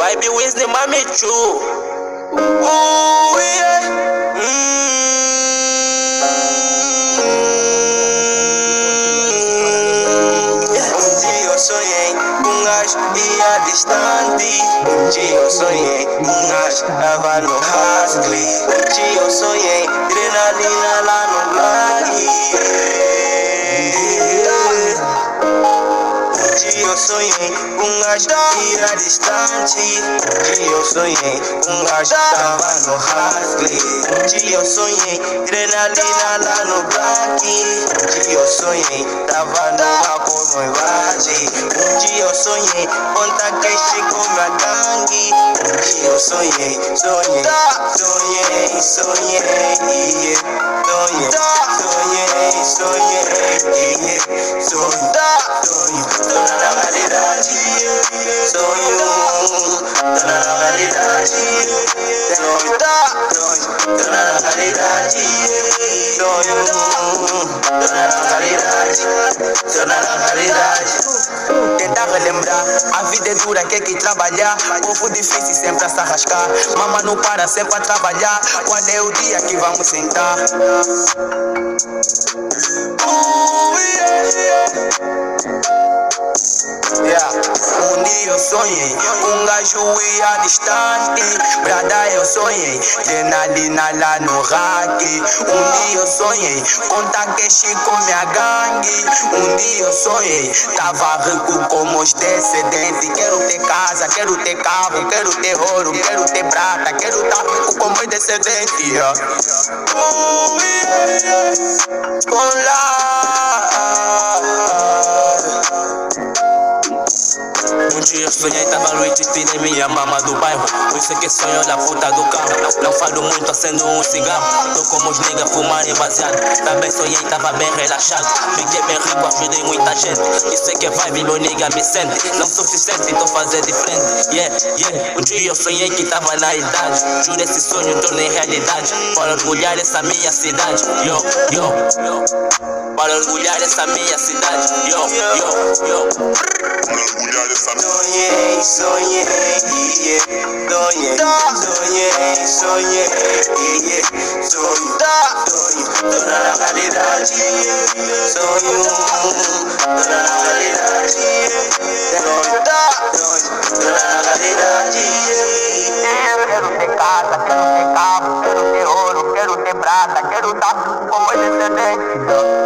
Vibe Wisdom Mami Chu. Yeah. Um dia eu sonhei com um gajo ia distante. Um dia eu sonhei com um gajo tava no hustle. Um dia eu sonhei adrenalina lá no black. Um dia eu sonhei com um gajo ia distante. Um dia eu sonhei com um gajo tava no hustle. Um dia eu sonhei adrenalina lá no black. Um dia eu sonhei tava numa por noivagem. Um dia eu sonhei conta cash com minha gangue. Um dia eu sonhei, sonhei, sonhei, sonhei, yeah. Sonhei, sonhei, sonhei, yeah. Sonho, tô na realidade, sonho, tô na realidade, sonho, tô na realidade, sonho, tô na realidade, tô na realidade. Tentava lembrar, a vida é dura, quer que trabalhar. Povo difícil sempre a se arrascar. Mama não para sempre a trabalhar. Qual é o dia que vamos sentar? Yeah. Um dia eu sonhei com um gajo ia distante. Brada eu sonhei, adrenalina lá no rack. Um dia eu sonhei contar cash com minha gangue. Um dia eu sonhei, tava rico como os descendentes. Quero ter casa, quero ter carro, quero ter ouro, quero ter prata. Quero estar rico como os descendentes, yeah. Um dia eu sonhei, tava noite, tirei minha mama do bairro. Por isso que sonho da puta do carro. Não falo muito, acendo um cigarro. Tô como os niggas fumarem baseado. Também sonhei, tava bem relaxado. Fiquei bem rico, ajudei muita gente. Isso é que vibe, meu nigga me sente. Não suficiente, então fazer diferente. Yeah, yeah. Um dia eu sonhei que tava na idade. Juro esse sonho tornei realidade. Para orgulhar essa minha cidade. Yo, yo, yo. Para orgulhar essa minha cidade. Yo, yo, yo. Para orgulhar essa minha sonhei, sonhei, yeah. Sonhei, sonhei, sonhei, yeah. Sonho, tô na realidade, sonho, tô na realidade, sonho, tô na realidade. Quero ter casa, quero ter carro, quero ter ouro, quero ter prata, quero estar como descendente.